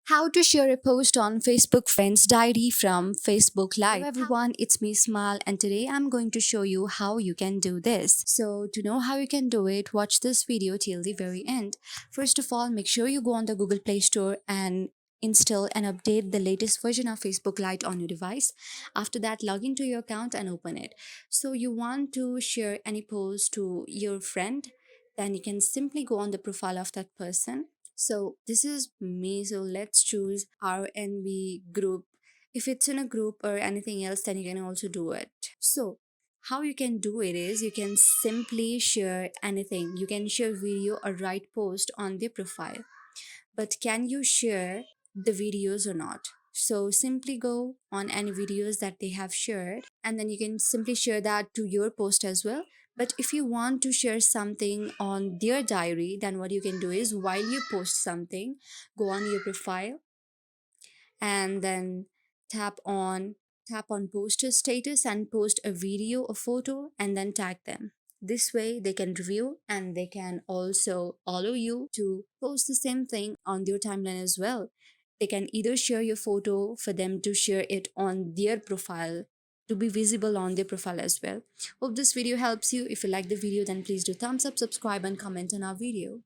How to share a post on Facebook Friends Diary from Facebook Lite. Hello everyone, it's me Smile and today I'm going to show you how you can do this. So to know how you can do it, watch this video till the very end. First of all, make sure you go on the Google Play Store and install and update the latest version of Facebook Lite on your device. After that, log into your account and open it. So you want to share any post to your friend, then you can simply go on the profile of that person. So this is me. So let's choose RNB group. If it's in a group or anything else, then you can also do it. So how you can do it is you can simply share anything. You can share video or write post on their profile. But can you share the videos or not? So simply go on any videos that they have shared and then you can simply share that to your post as well. But if you want to share something on their diary, then what you can do is while you post something, go on your profile and then tap on tap on poster status and post a video or photo and then tag them. This way they can review and they can also allow you to post the same thing on their timeline as well. They can either share your photo for them to share it on their profile to be visible on their profile as well. Hope this video helps you. If you like the video, then please do thumbs up, subscribe and comment on our video.